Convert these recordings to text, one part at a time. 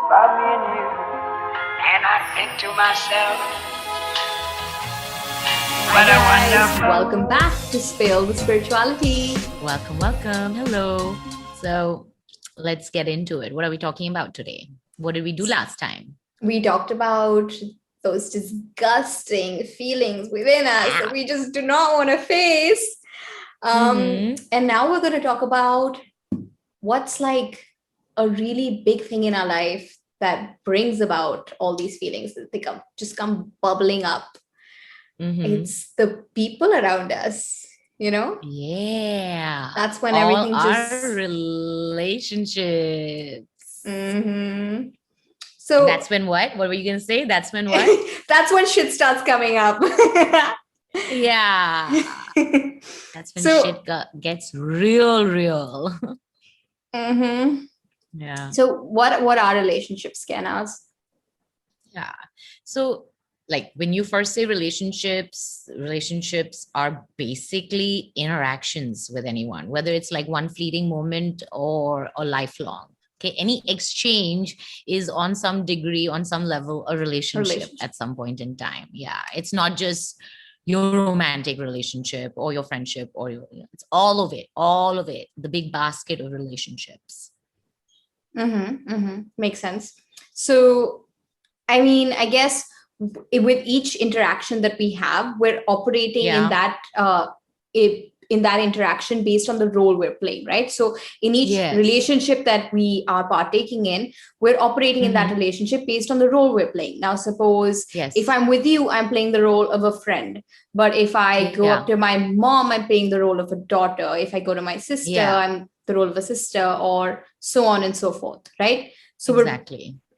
about me and you. And I think to myself, what a wonderful. Welcome back to Spill the Spirituality. Welcome. Hello. So let's get into it. What are we talking about today? What did we do last time? We talked about those disgusting feelings within us that we just do not want to face. And now we're going to talk about what's like a really big thing in our life that brings about all these feelings that they come bubbling up. It's the people around us, you know? Yeah. That's when all everything just... our relationships. So that's when what? What were you going to say? That's when what? That's when shit starts coming up. Yeah. That's when shit gets real. Yeah. So what are relationships, Kainaz? Yeah. So like when you first say relationships are basically interactions with anyone, whether it's like one fleeting moment or a lifelong. Okay. Any exchange is on some degree, on some level, a relationship at some point in time. Yeah. It's not just your romantic relationship or your friendship or it's all of it, the big basket of relationships. Makes sense. So, I mean, I guess with each interaction that we have, we're operating in that interaction based on the role we're playing, right? So in each relationship that we are partaking in, we're operating in that relationship based on the role we're playing. Now, suppose if I'm with you, I'm playing the role of a friend. But if I go up to my mom, I'm playing the role of a daughter. If I go to my sister, I'm the role of a sister, or so on and so forth, right? So we're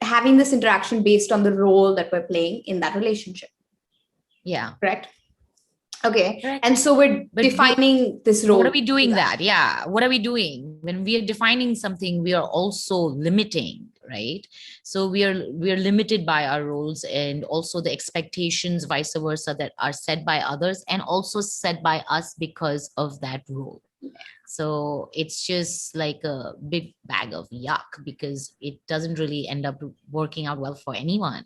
having this interaction based on the role that we're playing in that relationship. Yeah. Correct? Okay. Correct. And so we're defining this role. What are we doing that? Yeah. What are we doing? When we are defining something, we are also limiting, right? So we are limited by our roles and also the expectations, vice versa, that are set by others and also set by us because of that role. So it's just like a big bag of yuck because it doesn't really end up working out well for anyone.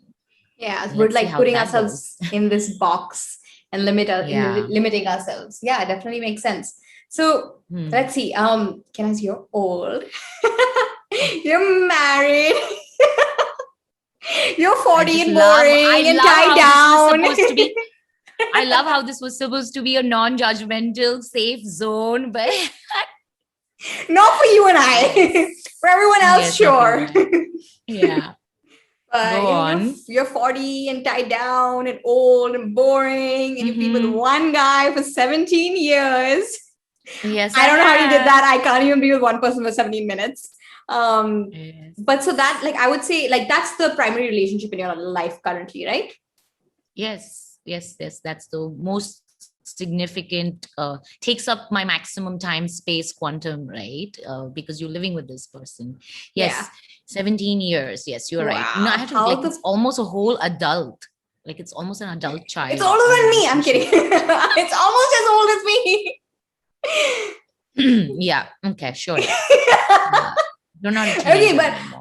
Yeah, we're like putting ourselves in this box and limiting ourselves. Yeah, it definitely makes sense. So let's see. Kainaz, you're old. You're married. You're 40 and boring and tied down. I love how this was supposed to be a non-judgmental, safe zone, but not for you and I. For everyone else, sure. Yeah. You're 40 and tied down and old and boring, and you've been with one guy for 17 years. Yes, I don't know how you did that. I can't even be with one person for 17 minutes. But so that, like, I would say, like, that's the primary relationship in your life currently, right? Yes. That's the most significant, takes up my maximum time, space, quantum, right? Because you're living with this person. Yes. Yeah. 17 years. Yes, you're right. No, I have to it's almost a whole adult. Like it's almost an adult child. It's older than me. I'm kidding. It's almost as old as me. Yeah. Okay. Sure. You're not a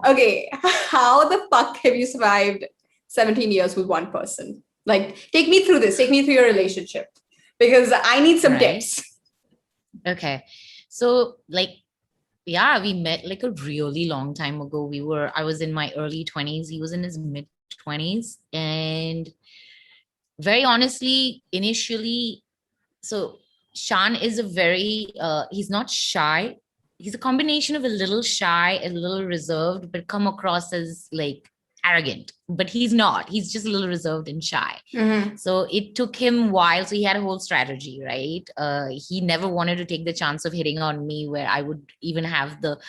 okay. How the fuck have you survived 17 years with one person? Like, take me through this. Take me through your relationship because I need some tips. Okay. So like, yeah, we met like a really long time ago. I was in my early 20s. He was in his mid 20s. And very honestly, initially, so Shan is he's not shy. He's a combination of a little shy, a little reserved, but come across as like arrogant, but he's not. He's just a little reserved and shy. So it took him a while. So he had a whole strategy, right? He never wanted to take the chance of hitting on me where I would even have the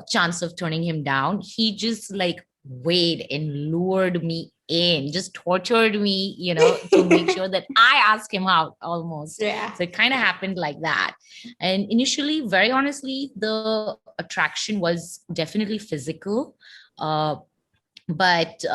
chance of turning him down. He just like weighed and lured me in, just tortured me, to make sure that I ask him out almost. Yeah. So it kind of happened like that. And initially, very honestly, the attraction was definitely physical. But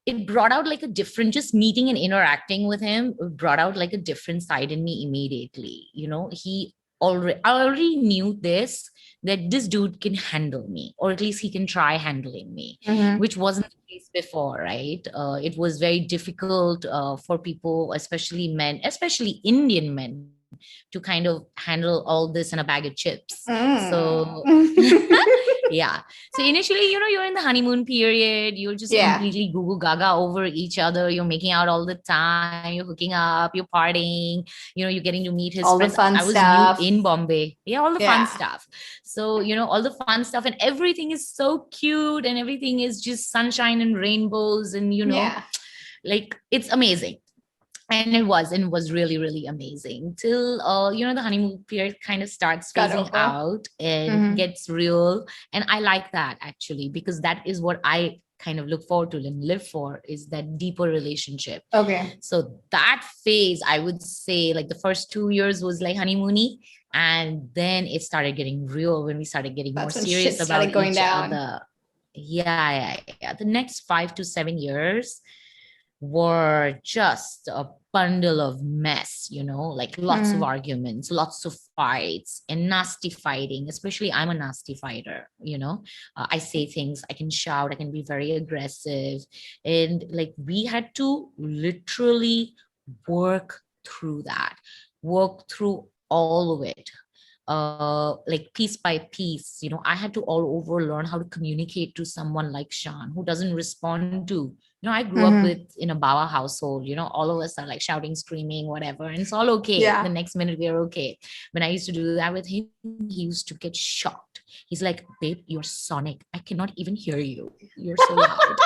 it brought out like a different, just meeting and interacting with him brought out like a different side in me immediately. He I already knew this, that this dude can handle me, or at least he can try handling me, which wasn't the case before, right? It was very difficult for people, especially men, especially Indian men, to kind of handle all this in a bag of chips. So yeah. So initially, you're in the honeymoon period. You're just completely goo gaga over each other. You're making out all the time. You're hooking up. You're partying. You're getting to meet his all friends. The fun I was stuff. new in Bombay. Yeah, all the fun stuff. So, all the fun stuff, and everything is so cute, and everything is just sunshine and rainbows, and, like, it's amazing. And it was really, really amazing till the honeymoon period kind of starts phasing out and gets real. And I like that, actually, because that is what I kind of look forward to and live for, is that deeper relationship. Okay. So that phase, I would say, like, the first 2 years was like honeymoony, and then it started getting real when we started getting more serious about each other. Yeah. The next 5 to 7 years were just a bundle of mess, like lots of arguments, lots of fights, and nasty fighting. Especially, I'm a nasty fighter. I say things, I can shout, I can be very aggressive, and like, we had to literally work through all of it, like piece by piece. I had to all over learn how to communicate to someone like Sean, who doesn't respond to, I grew up in a Bawa household. All of us are like shouting, screaming, whatever, and it's all okay. The next minute we are okay. When I used to do that with him, he used to get shocked. He's like, babe, you're sonic, I cannot even hear you, you're so loud.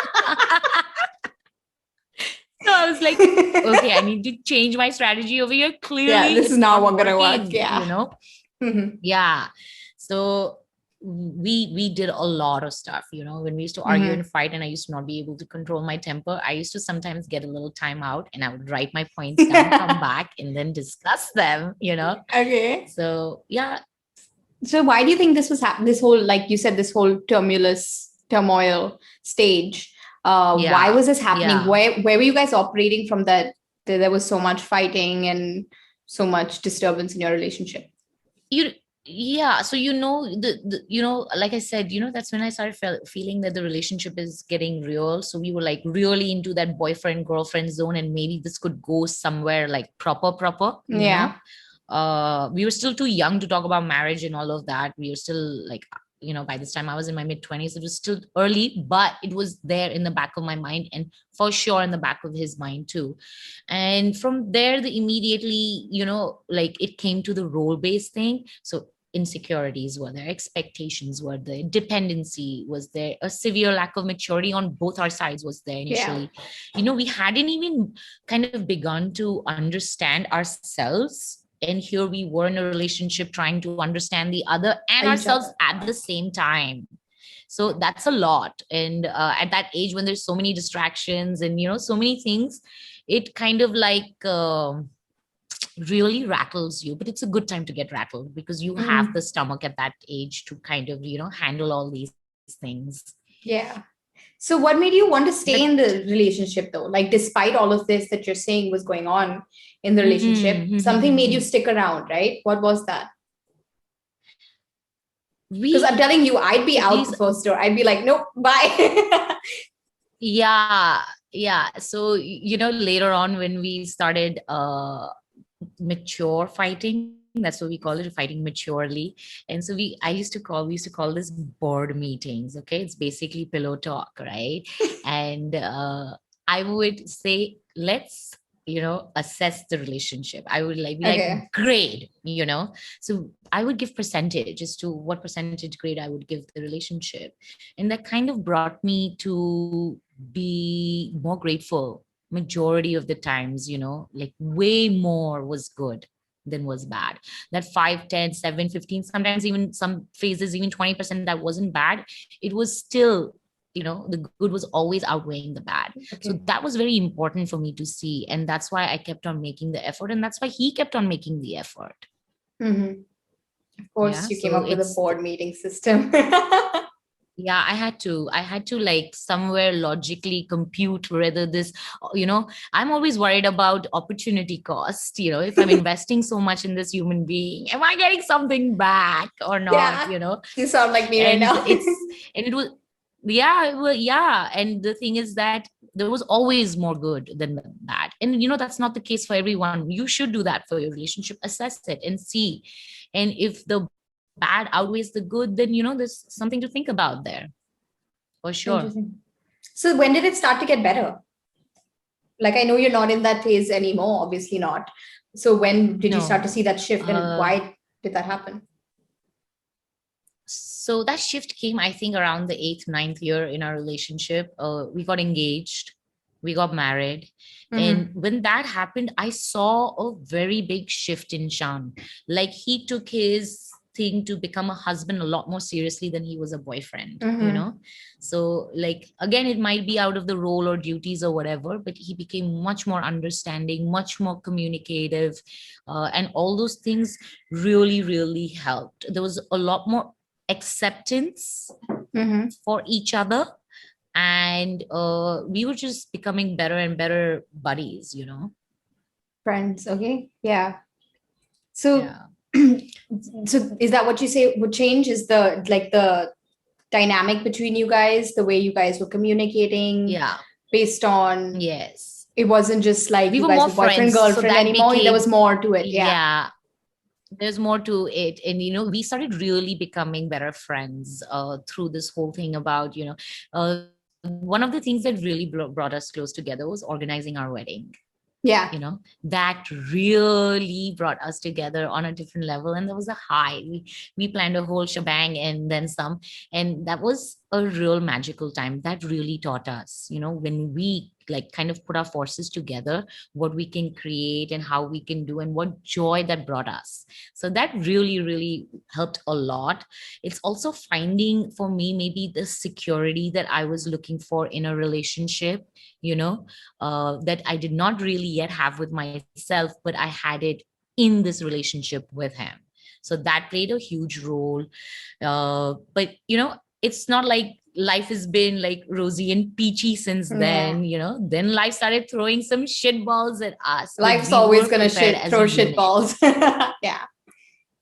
So I was like, okay, I need to change my strategy over here. Clearly, this is not gonna work. Yeah. So we did a lot of stuff, when we used to argue and fight, and I used to not be able to control my temper. I used to sometimes get a little time out, and I would write my points down, come back, and then discuss them. Okay. So yeah. So why do you think this was this whole, like you said, this whole turmoil stage? Why was this happening? Where were you guys operating from, that there was so much fighting and so much disturbance in your relationship? So like I said, that's when I started feeling that the relationship is getting real. So we were like really into that boyfriend girlfriend zone, and maybe this could go somewhere like proper. You know? We were still too young to talk about marriage and all of that. We were still like, by this time I was in my mid-20s. It was still early, but it was there in the back of my mind, and for sure in the back of his mind too. And from there, immediately, like, it came to the role-based thing. So insecurities were there, expectations were there, dependency was there, a severe lack of maturity on both our sides was there initially. We hadn't even kind of begun to understand ourselves, and here we were in a relationship trying to understand the other and ourselves at the same time. So that's a lot. And at that age, when there's so many distractions and so many things, it kind of like really rattles you. But it's a good time to get rattled, because you have the stomach at that age to kind of handle all these things. So what made you want to stay in the relationship, though? Like, despite all of this that you're saying was going on in the relationship, something made you stick around, right? What was that? Because I'm telling you, I'd be out the first door. I'd be like, nope, bye. Yeah. So, later on, when we started mature fighting, that's what we call it, fighting maturely. And so we used to call this board meetings. Okay, it's basically pillow talk, right? And I would say, let's assess the relationship. I would be like, grade, so I would give percentage as to what percentage grade I would give the relationship. And that kind of brought me to be more grateful majority of the times. Like, way more was good than was bad. That 5, 10, 7, 15, sometimes even some phases, even 20% that wasn't bad, it was still, the good was always outweighing the bad. So that was very important for me to see. And that's why I kept on making the effort. And that's why he kept on making the effort. Of course, you came up with a board meeting system. Yeah, I had to like somewhere logically compute whether this, I'm always worried about opportunity cost. If I'm investing so much in this human being, am I getting something back or not? Yeah, you sound like me right And now. it was, yeah, well, yeah. And the thing is that there was always more good than bad. And, that's not the case for everyone. You should do that for your relationship, assess it and see. And if the bad outweighs the good, then, there's something to think about there for sure. Interesting. So when did it start to get better? Like, I know you're not in that phase anymore, obviously not. So when did you start to No. see that shift, and why did that happen? So that shift came, I think, around the 8th, 9th year in our relationship. We got engaged, we got married. And when that happened, I saw a very big shift in Shan. Like, he took his thing to become a husband a lot more seriously than he was a boyfriend, So, like, again, it might be out of the role or duties or whatever, but he became much more understanding, much more communicative. And all those things really, really helped. There was a lot more acceptance for each other, and we were just becoming better and better buddies, Friends. Okay. Yeah. So so is that what you say would change, is the dynamic between you guys, the way you guys were communicating, based on, yes, it wasn't just like we you were guys more were boyfriend friends, so girlfriend that anymore, there was more to it. there's more to it. And we started really becoming better friends through this whole thing about one of the things that really brought us close together was organizing our wedding. That really brought us together on a different level, and there was a high. We planned a whole shebang and then some, and that was a real magical time. That really taught us, when we like kind of put our forces together, what we can create and how we can do, and what joy that brought us. So that really, really helped a lot. It's also finding for me maybe the security that I was looking for in a relationship, that I did not really yet have with myself, but I had it in this relationship with him. So that played a huge role. But, it's not like life has been like rosy and peachy since then, then life started throwing some shit balls at us. Life's always going to throw shit balls. Yeah.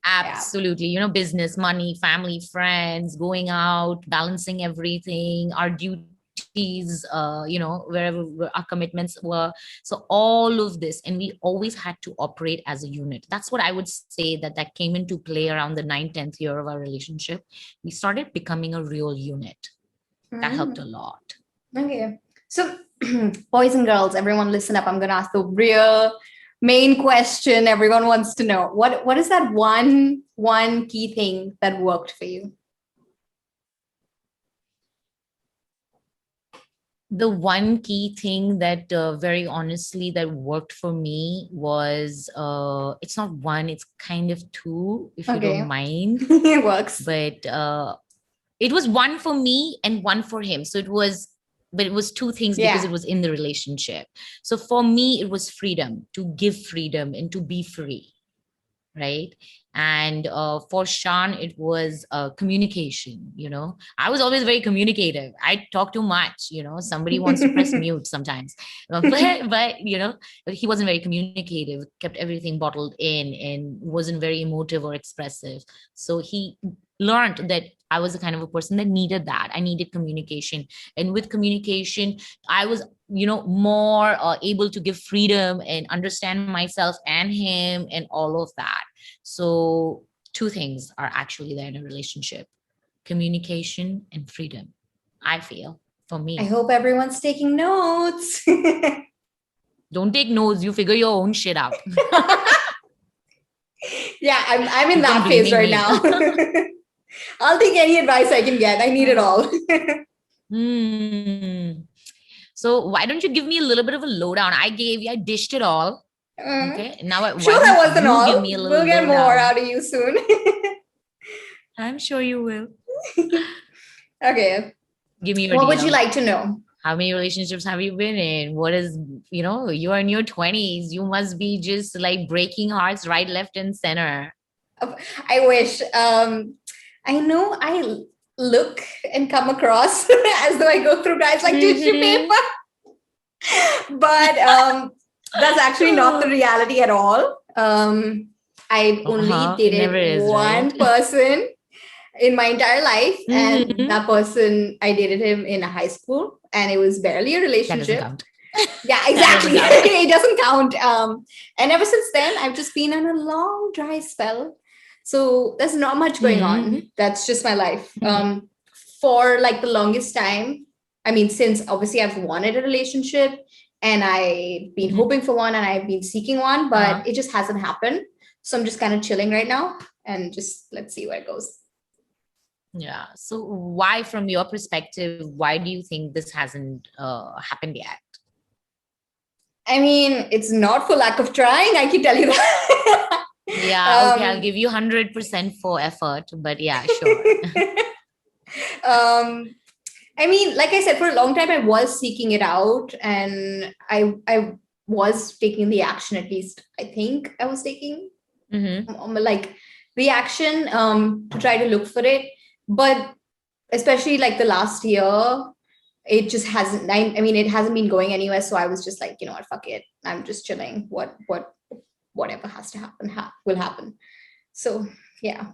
Absolutely. Business, money, family, friends, going out, balancing everything, our duties, wherever our commitments were. So all of this, and we always had to operate as a unit. That's what I would say that came into play around the 9th, 10th year of our relationship. We started becoming a real unit. That helped a lot. Okay. So boys and girls, everyone listen up. I'm going to ask the real main question everyone wants to know. What is that one key thing that worked for you? The one key thing that very honestly that worked for me was it's not one, it's kind of two, if you don't mind. It works. But it was one for me and one for him. So it was two things because it was in the relationship. So for me, it was freedom, to give freedom and to be free. Right. And for Shan, it was communication. I was always very communicative. I talk too much. Somebody wants to press mute sometimes, but he wasn't very communicative, kept everything bottled in and wasn't very emotive or expressive. So he learned that I was the kind of a person that needed that. I needed communication. And with communication, I was, more able to give freedom and understand myself and him and all of that. So two things are actually there in a relationship: communication and freedom, I feel, for me. I hope everyone's taking notes. Don't take notes. You figure your own shit out. Yeah, I'm in that phase right now. I'll take any advice I can get. I need it all. So why don't you give me a little bit of a lowdown? I dished it all. Okay. Now sure, that wasn't all. Give me a little we'll get more out of you soon. I'm sure you will. Okay. Give me your What would you like to know? How many relationships have you been in? What is, you're in your 20s. You must be just like breaking hearts right, left, and center. I wish. I know look and come across as though I go through guys like tissue paper. But that's actually not the reality at all. I only dated one person in my entire life, and that person, I dated him in high school, and it was barely a relationship. That doesn't count. Yeah, exactly. It doesn't count. And ever since then, I've just been on a long dry spell. So there's not much going on. That's just my life. For like the longest time, I mean, since obviously I've wanted a relationship and I've been hoping for one and I've been seeking one, but it just hasn't happened. So I'm just kind of chilling right now and just let's see where it goes. Yeah. So why, from your perspective, why do you think this hasn't happened yet? I mean, it's not for lack of trying. I can tell you that. Yeah. Okay. I'll give you 100% for effort, but yeah, sure. I mean, like I said, for a long time, I was seeking it out and I was taking the action, at least I think I was taking like the action to try to look for it. But especially like the last year, it just hasn't, I mean, it hasn't been going anywhere. So I was just like, you know what, fuck it. I'm just chilling. Whatever has to happen will happen. So, yeah.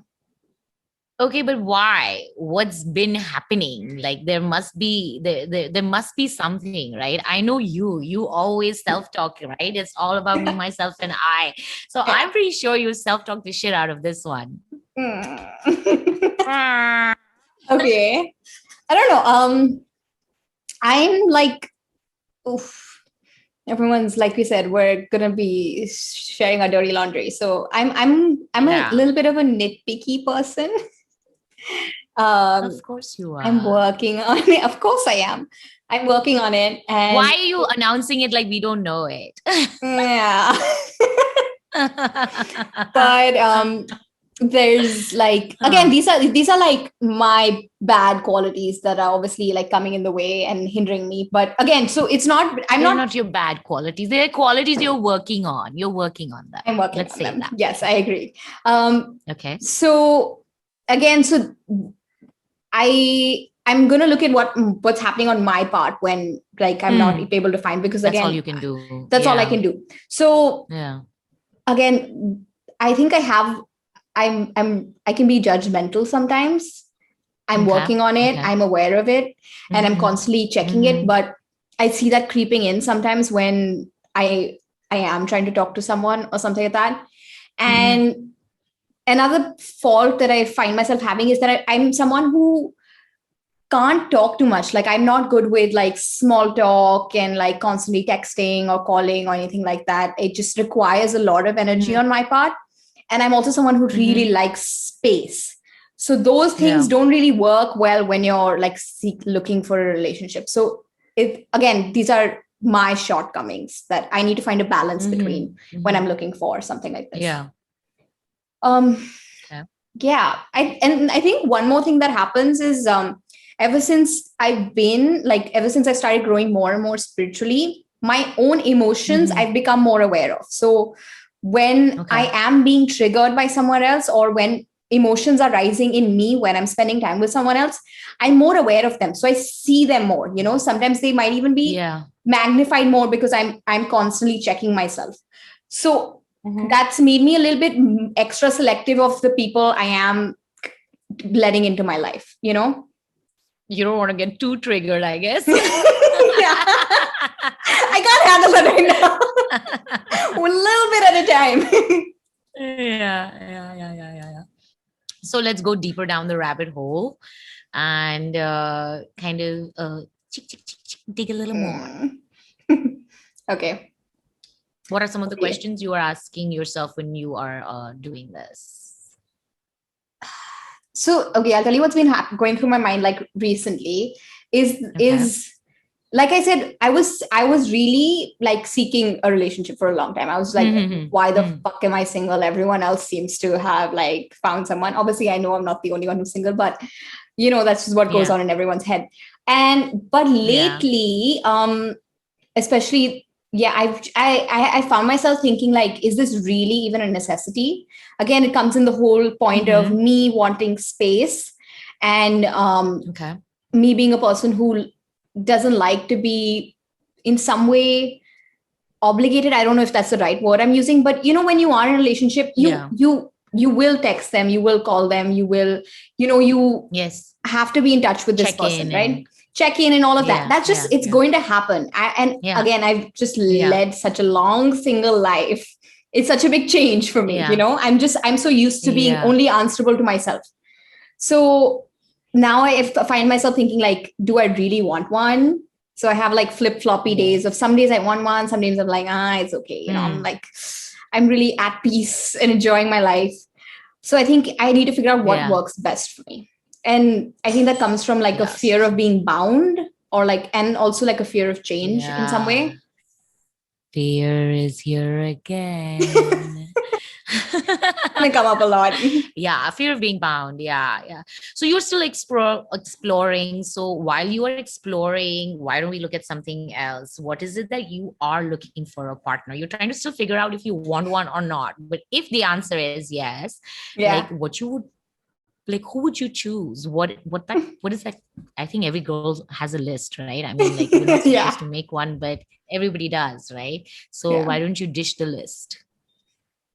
Okay, but why? What's been happening? Like there must be there must be something, right? I know you always self-talk, right? It's all about me, myself, and I. So I'm pretty sure you self-talk the shit out of this one. Okay. I don't know. I'm like, oof. Everyone's, like we said, we're gonna be sharing our dirty laundry. So I'm a little bit of a nitpicky person. Of course you are. I'm working on it. Of course I am. I'm working on it. And why are you announcing it like we don't know it? Yeah. But there's like, again, these are like my bad qualities that are obviously like coming in the way and hindering me. But again, so it's not, They're not your bad qualities. They're qualities you're working on. You're working on them. I'm working Let's on say them. that. Yes, I agree. Okay. So again, so I'm gonna look at what's happening on my part when like I'm not able to find, because that's again, all you can do. That's all I can do. So again, I think I can be judgmental sometimes. I'm working on it. I'm aware of it, and I'm constantly checking it. But I see that creeping in sometimes when I am trying to talk to someone or something like that. And another fault that I find myself having is that I'm someone who can't talk too much. Like I'm not good with like small talk and like constantly texting or calling or anything like that. It just requires a lot of energy on my part. And I'm also someone who really likes space. So those things don't really work well when you're like looking for a relationship. So again, these are my shortcomings that I need to find a balance between when I'm looking for something like this. Yeah. Yeah. I think one more thing that happens is ever since I started growing more and more spiritually, my own emotions I've become more aware of. So when I am being triggered by someone else, or when emotions are rising in me when I'm spending time with someone else, I'm more aware of them. So I see them more, sometimes they might even be magnified more because I'm constantly checking myself. So that's made me a little bit extra selective of the people I am letting into my life, You don't want to get too triggered, I guess. I can't handle it right now. A little bit at a time. Yeah. So let's go deeper down the rabbit hole and kind of dig a little more. Okay. What are some of the questions you are asking yourself when you are doing this? So, I'll tell you what's been going through my mind like recently is like I said, I was really like seeking a relationship for a long time. I was like, why the fuck am I single? Everyone else seems to have like found someone. Obviously, I know I'm not the only one who's single, but that's just what goes on in everyone's head. But lately, especially, I found myself thinking like, is this really even a necessity? Again, it comes in the whole point of me wanting space. And me being a person who doesn't like to be in some way obligated. I don't know if that's the right word I'm using, but when you are in a relationship, you will text them, you will call them, you will, you have to be in touch with this person, right? Check in and all of that. That's just, it's going to happen. Again, I've just led such a long single life. It's such a big change for me. I'm so used to being only answerable to myself. So now I find myself thinking like, do I really want one? So I have like flip-floppy days of some days I want one, some days I'm like, it's okay. I'm like, I'm really at peace and enjoying my life. So I think I need to figure out what works best for me. And I think that comes from like a fear of being bound or like, and also like a fear of change in some way. Fear is here again. Gonna come up a lot. Fear of being bound. So you're still exploring. So while you are exploring, why don't we look at something else? What is it that you are looking for a partner? You're trying to still figure out if you want one or not. But if the answer is yes, like what you would, like who would you choose? What is that? I think every girl has a list, right? I mean, like you're not supposed to make one, but everybody does, right? So why don't you dish the list?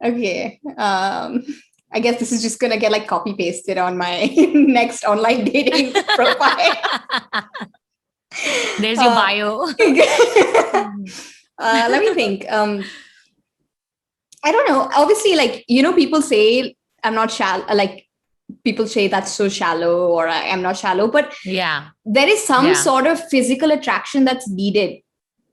Okay. I guess this is just going to get like copy pasted on my next online dating profile. There's your bio. Let me think. I don't know. Obviously, like, people say I'm not shallow, like people say that's so shallow or I'm not shallow, but there is some sort of physical attraction that's needed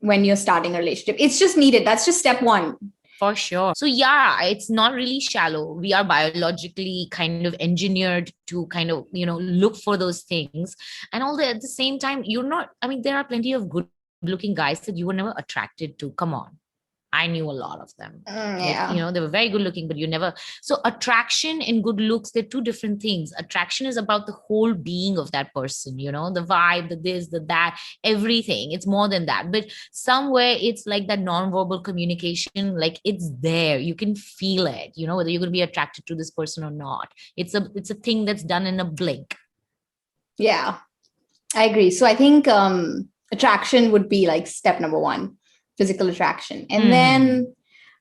when you're starting a relationship. It's just needed. That's just step one. For sure. So it's not really shallow. We are biologically kind of engineered to kind of, look for those things. And at the same time, there are plenty of good looking guys that you were never attracted to. Come on. I knew a lot of them. Like, they were very good looking, but you never. So attraction and good looks, they're two different things. Attraction is about the whole being of that person, the vibe, the this, the that, everything. It's more than that. But somewhere it's like that nonverbal communication, like it's there. You can feel it, whether you're going to be attracted to this person or not. It's a thing that's done in a blink. Yeah, I agree. So I think attraction would be like step number one. Physical attraction. And then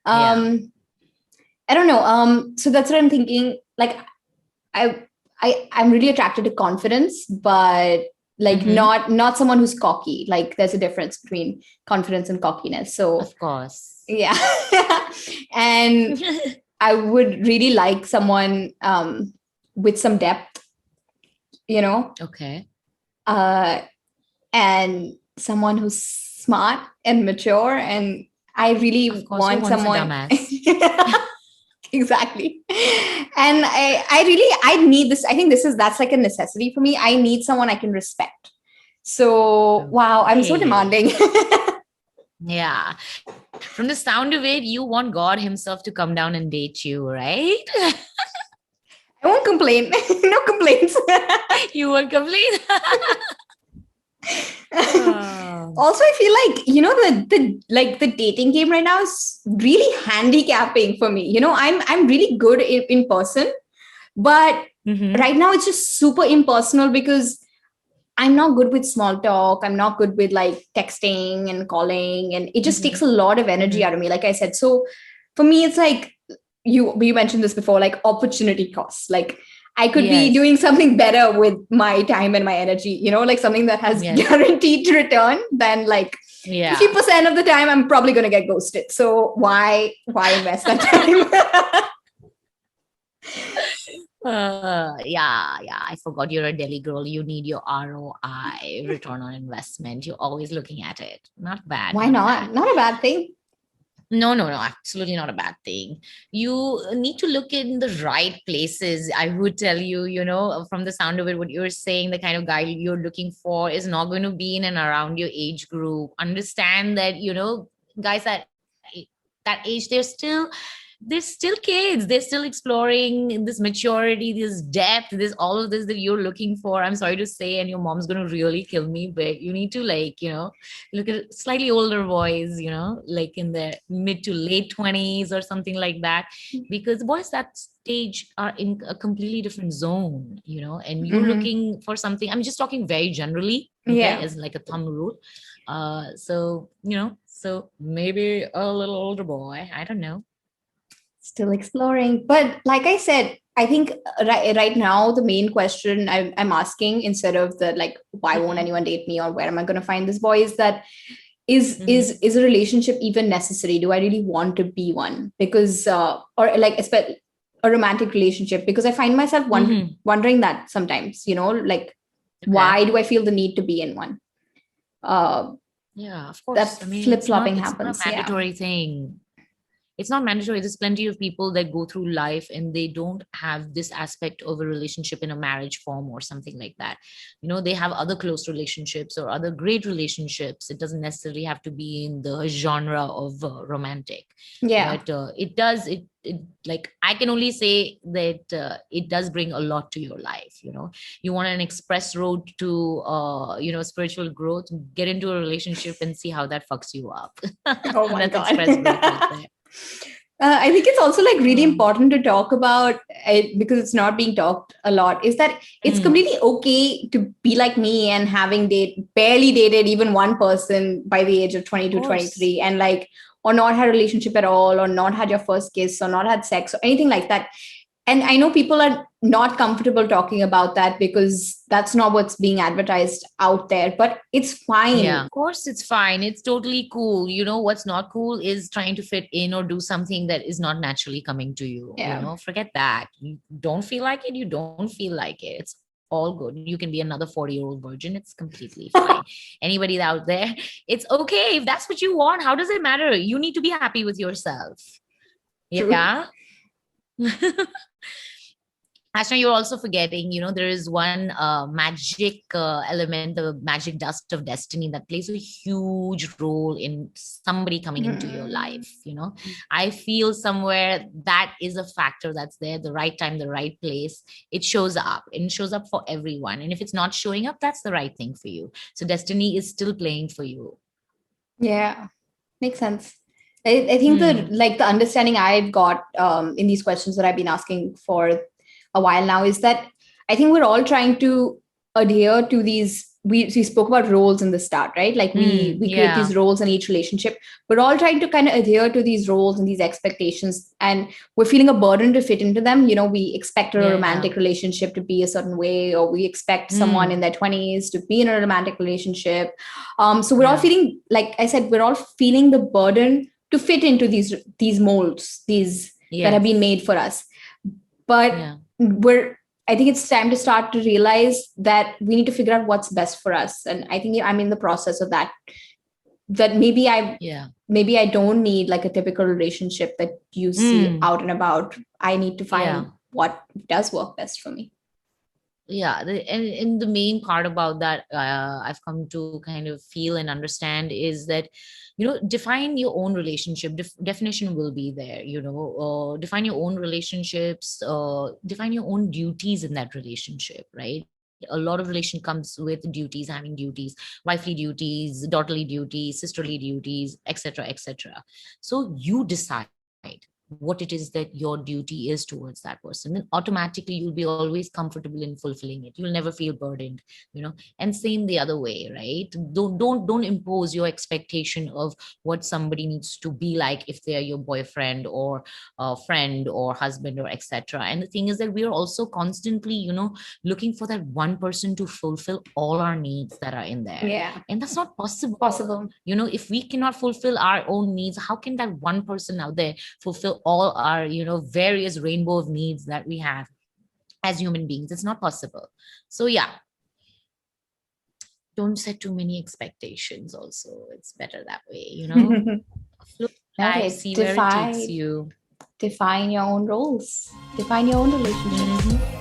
I don't know. So that's what I'm thinking. Like I'm really attracted to confidence, but like not someone who's cocky. Like there's a difference between confidence and cockiness. So of course. Yeah. And I would really like someone with some depth, Okay. And someone who's smart and mature, and I really want someone. Exactly. And I need this. I think that's like a necessity for me. I need someone I can respect. So wow, I'm so demanding. Yeah. From the sound of it, you want God himself to come down and date you, right? I won't complain. No complaints. You won't complain. Also, I feel like the dating game right now is really handicapping for me. I'm really good in person, but right now it's just super impersonal because I'm not good with small talk. I'm not good with like texting and calling, and it just takes a lot of energy out of me. Like I said, so for me, it's like we mentioned this before, like opportunity costs. Like I could be doing something better with my time and my energy, like something that has guaranteed return than like 50% of the time I'm probably going to get ghosted. So why invest that time? I forgot you're a Delhi girl. You need your ROI, return on investment. You're always looking at it. Not bad. Why not? Not a bad thing. No, absolutely not a bad thing. You need to look in the right places. I would tell you, from the sound of it, what you're saying, the kind of guy you're looking for is not going to be in and around your age group. Understand that, guys at that age, they're still they're still kids. They're still exploring this maturity, this depth, this all of this that you're looking for. I'm sorry to say, and your mom's going to really kill me, but you need to look at slightly older boys, like in their mid to late 20s or something like that, because boys that stage are in a completely different zone, and you're looking for something. I'm just talking very generally, okay, as like a thumb rule. So maybe a little older boy, I don't know. Still exploring. But like I said, I think right now, the main question I'm asking, instead of the why won't anyone date me or where am I going to find this boy, is that is a relationship even necessary? Do I really want to be one? Because or like a romantic relationship, because I find myself wondering that sometimes, why do I feel the need to be in one? Yeah, of course. That flip-flopping happens. It's not a mandatory thing. It's not mandatory. There's plenty of people that go through life and they don't have this aspect of a relationship in a marriage form or something like that. They have other close relationships or other great relationships. It doesn't necessarily have to be in the genre of romantic. Yeah. But it does. It like, I can only say that it does bring a lot to your life. You want an express road to spiritual growth, get into a relationship and see how that fucks you up. Oh my God. Express growth right there. I think it's also really important to talk about it, because it's not being talked a lot, is that it's completely okay to be like me and having barely dated even one person by the age of 22, 23, and or not had a relationship at all, or not had your first kiss, or not had sex or anything like that. And I know people are not comfortable talking about that because that's not what's being advertised out there, but it's fine. Yeah, of course it's fine. It's totally cool. What's not cool is trying to fit in or do something that is not naturally coming to you. Forget that. You don't feel like it. You don't feel like it. It's all good. You can be another 40-year-old virgin. It's completely fine. Anybody out there, it's okay. If that's what you want, how does it matter? You need to be happy with yourself. True. Yeah. Ashna, you're also forgetting, there is one magic element, the magic dust of destiny, that plays a huge role in somebody coming into your life. I feel somewhere that is a factor that's there, the right time, the right place. It shows up, and it shows up for everyone. And if it's not showing up, that's the right thing for you. So destiny is still playing for you. Yeah, makes sense. I think the understanding I've got in these questions that I've been asking for a while now is that I think we're all trying to adhere to these. We spoke about roles in the start, right? We create these roles in each relationship. We're all trying to kind of adhere to these roles and these expectations, and we're feeling a burden to fit into them. We expect a romantic relationship to be a certain way, or we expect someone in their 20s to be in a romantic relationship. So we're all feeling, like I said, we're all feeling the burden to fit into these molds, that have been made for us. But I think it's time to start to realize that we need to figure out what's best for us. And I think I'm in the process of that maybe I don't need a typical relationship that you see out and about. I need to find what does work best for me. Yeah. And the main part about that, I've come to kind of feel and understand, is that, define your own relationship. Definition will be there, define your own relationships, define your own duties in that relationship, right? A lot of relation comes with duties, having duties, wifely duties, daughterly duties, sisterly duties, etc., etc. So you decide what it is that your duty is towards that person, then automatically you'll be always comfortable in fulfilling it. You'll never feel burdened, and same the other way, right? Don't impose your expectation of what somebody needs to be like if they're your boyfriend or friend or husband or etc. And the thing is that we are also constantly looking for that one person to fulfill all our needs that are in there, and that's not possible. If we cannot fulfill our own needs, how can that one person out there fulfill all our various rainbow of needs that we have as human beings? It's not possible. So don't set too many expectations also. It's better that way, see where it takes you. Define your own roles, define your own relationship.